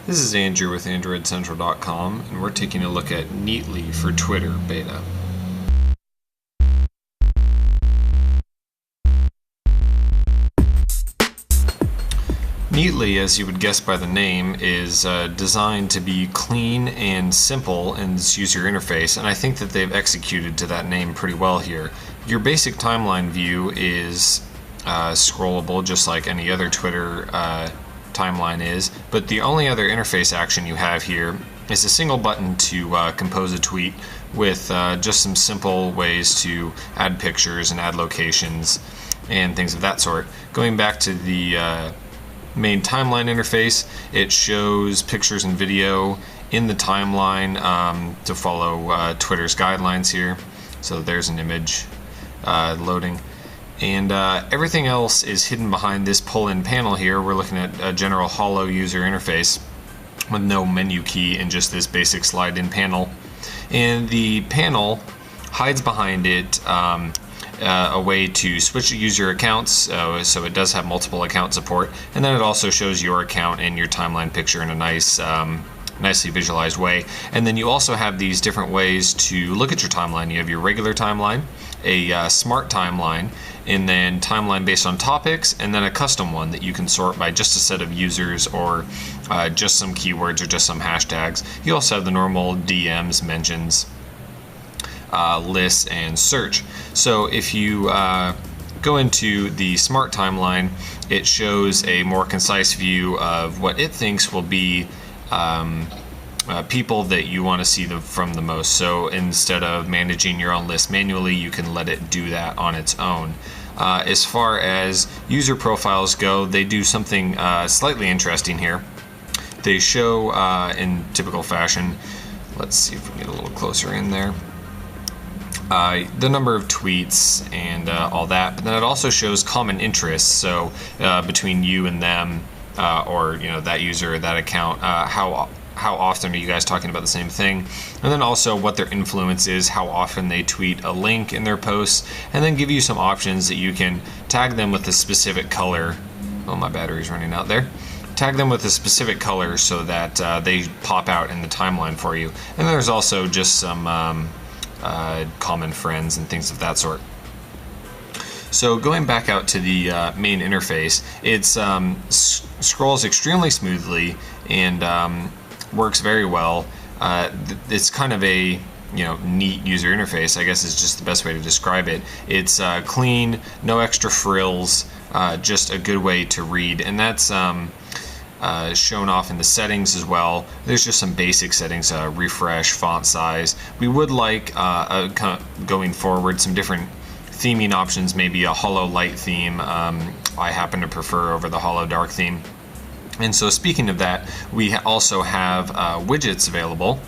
This is Andrew with AndroidCentral.com, and we're taking a look at Neatly for Twitter beta. Neatly, as you would guess by the name, is designed to be clean and simple in its user interface, and I think that they've executed to that name pretty well here. Your basic timeline view is scrollable just like any other Twitter timeline is, but the only other interface action you have here is a single button to compose a tweet with just some simple ways to add pictures and add locations and things of that sort. Going back to the main timeline interface, it shows pictures and video in the timeline to follow Twitter's guidelines here. So there's an image loading. And everything else is hidden behind this pull-in panel here. We're looking at a general hollow user interface with no menu key and just this basic slide-in panel. And the panel hides behind it a way to switch user accounts, so it does have multiple account support, and then it also shows your account and your timeline picture in a nice nicely visualized way. And then you also have these different ways to look at your timeline. You have your regular timeline, a smart timeline, and then timeline based on topics, and then a custom one that you can sort by just a set of users or just some keywords or just some hashtags. You also have the normal DMs, mentions, lists, and search. So if you go into the smart timeline, it shows a more concise view of what it thinks will be people that you want to see from the most. So instead of managing your own list manually, you can let it do that on its own. As far as user profiles go, they do something slightly interesting here. They show in typical fashion, let's see if we can get a little closer in there, the number of tweets and all that, but then it also shows common interests, so between you and them, or that user or that account, how often are you guys talking about the same thing, and then also what their influence is, how often they tweet a link in their posts, and then give you some options that you can tag them with a specific color. Oh, my battery's running out there. Tag them with a specific color so that they pop out in the timeline for you. And there's also just some common friends and things of that sort. So going back out to the main interface, it scrolls extremely smoothly and works very well. It's kind of a neat user interface, I guess is just the best way to describe it. It's clean, no extra frills, just a good way to read, and that's shown off in the settings as well. There's just some basic settings, refresh, font size. We would like going forward some different theming options, maybe a hollow light theme. I happen to prefer over the hollow dark theme. And so speaking of that, we also have widgets available,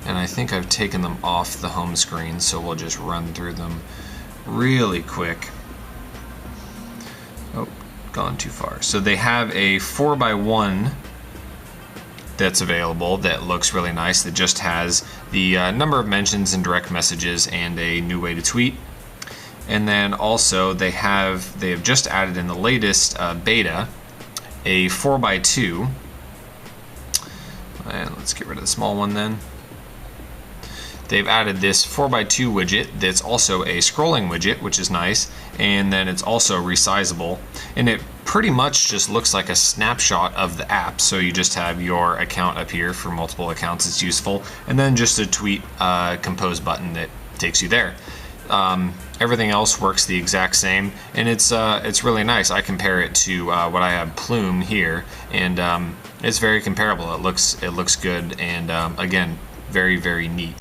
and I think I've taken them off the home screen, so we'll just run through them really quick. Oh, gone too far. So they have a 4x1 that's available that looks really nice, that just has the number of mentions and direct messages and a new way to tweet. And then also they have just added in the latest beta a 4x2, and let's get rid of the small one then. They've added this 4x2 widget that's also a scrolling widget, which is nice, and then it's also resizable, and it pretty much just looks like a snapshot of the app. So you just have your account up here. For multiple accounts it's useful, and then just a tweet compose button that takes you there. Everything else works the exact same, and it's really nice. I compare it to what I have Plume here, and it's very comparable. It looks good, and again, very, very neat.